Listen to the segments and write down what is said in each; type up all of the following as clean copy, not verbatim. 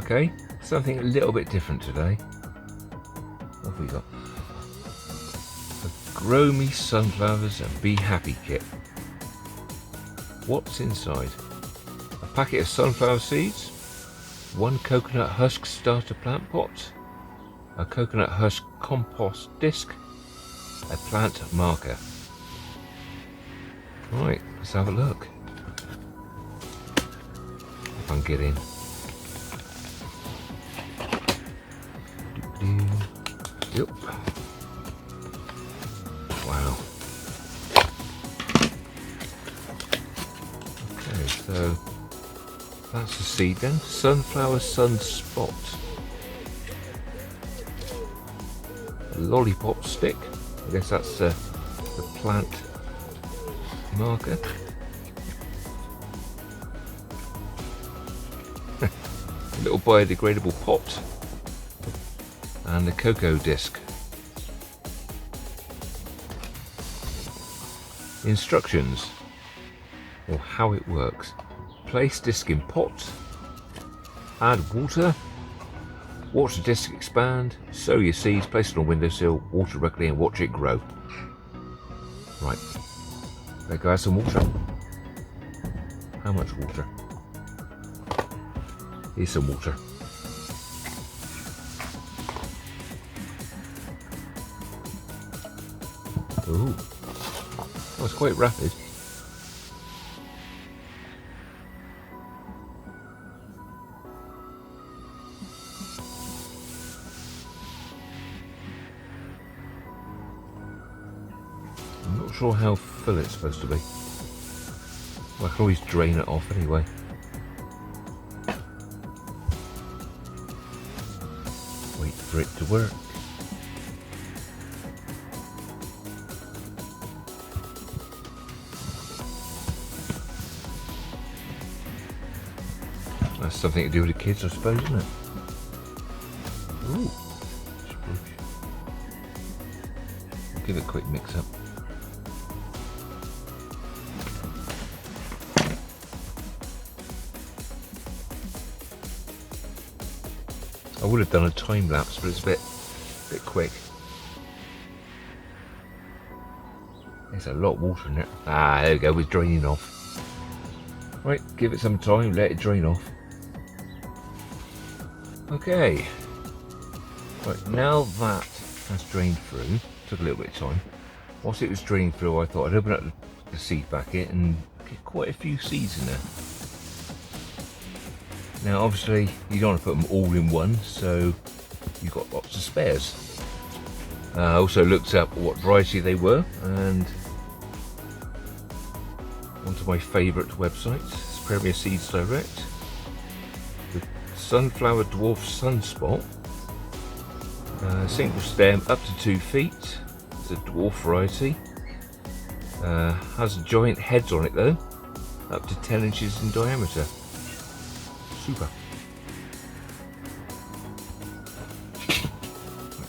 Okay, something a little bit different today. What have we got? A Grow Me Sunflowers and Be Happy kit. What's inside? A packet of sunflower seeds, 1 coconut husk starter plant pot, a coconut husk compost disc, a plant marker. Right, let's have a look. If I can get in. Yep. Wow. Okay, so that's the seed then. Sunflower sunspot. A lollipop stick. I guess that's the plant marker. A little biodegradable pot. And the cocoa disc. Instructions, or how it works. Place disc in pot, add water, watch the disc expand, sow your seeds, place it on a windowsill, water regularly and watch it grow. Right, there goes some water. How much water? Here's some water. Ooh, that was quite rapid. I'm not sure how full it's supposed to be. Well, I can always drain it off anyway. Wait for it to work. That's something to do with the kids, I suppose, isn't it? Ooh. I'll give it a quick mix up. I would have done a time lapse, but it's a bit quick. There's a lot of water in it. Ah, there we go, it's draining off. Right, give it some time, let it drain off. Okay, right, now that has drained through, took a little bit of time. Whilst it was draining through, I thought I'd open up the seed packet and get quite a few seeds in there. Now obviously you don't want to put them all in one, so you've got lots of spares. I also looked up what variety they were, and one of my favourite websites, Premier Seeds Direct. Sunflower dwarf sunspot, single stem up to 2 feet. It's a dwarf variety. Has giant heads on it though, up to 10 inches in diameter. Super.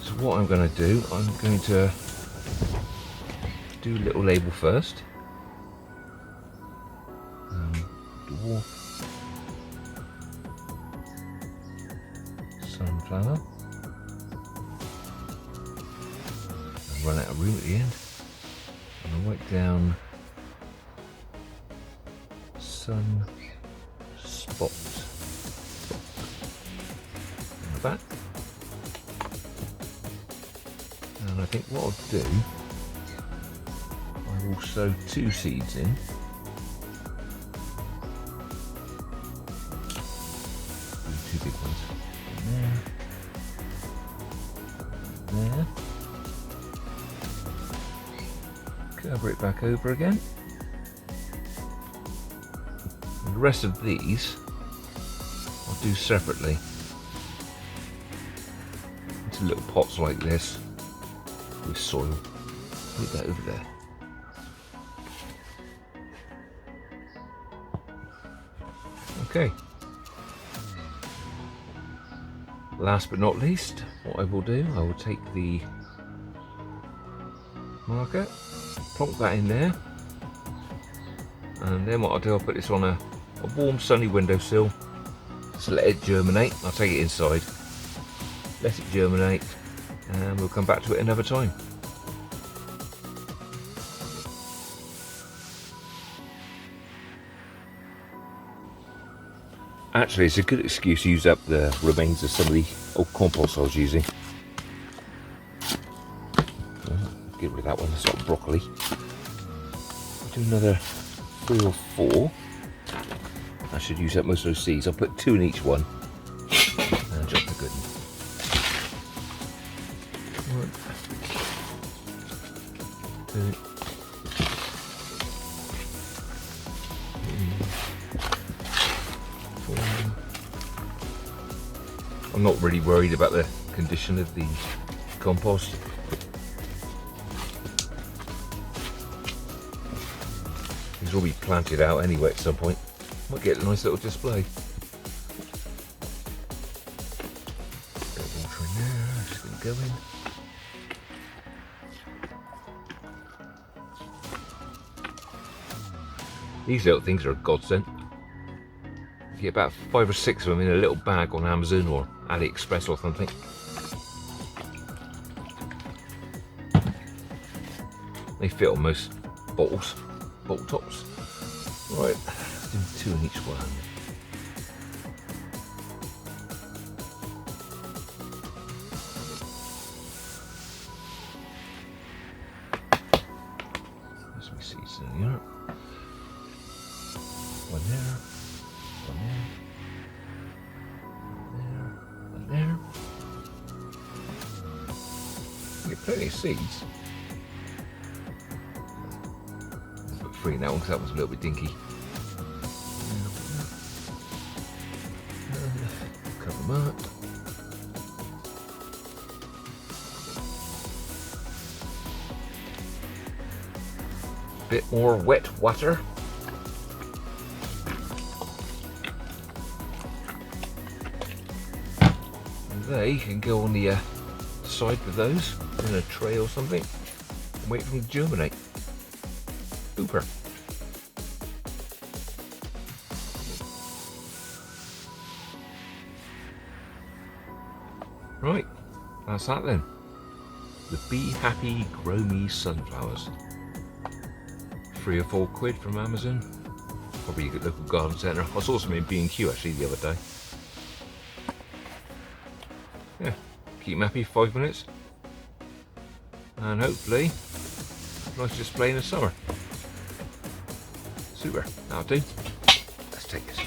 So what I'm going to do, I'm going to do a little label first. Dwarf sunflower, and run out of room at the end, and I'll write down sun spot on the back. And I think what I'll do, I will sow 2 seeds in. Two big ones. There. Cover it back over again. And the rest of these I'll do separately into little pots like this with soil. Put that over there. Okay. Last but not least, what I will do, I will take the marker, plonk that in there, and then what I'll do, I'll put this on a warm sunny windowsill, So let it germinate. I'll take it inside, let it germinate, and we'll come back to it another time. Actually, it's a good excuse to use up the remains of some of the old compost I was using. Get rid of that one, that's not broccoli. I'll do another 3 or 4. I should use up most of those seeds. I'll put 2 in each one. And drop the good one. 1, 2. I'm not really worried about the condition of the compost. These will be planted out anyway at some point. Might get a nice little display. Bit of water in there, just going to go in. These little things are a godsend. You get about 5 or 6 of them in a little bag on Amazon or AliExpress or something. They fit on most bottle tops. Right, do 2 in each one. There's my seeds in here. One there. One there. One there. You get plenty of seeds. Put 3 in that one because that one's a little bit dinky. Cover them up. Bit more wet water. They can go on the side with those in a tray or something and wait for them to germinate. Super. Right, that's that then. The Be Happy Grow Me sunflowers. 3 or 4 quid from Amazon. Probably a good local garden centre. I saw some in B&Q actually the other day. Yeah, keep them happy for 5 minutes. And hopefully, nice display in the summer. Super, that'll do. Let's take this.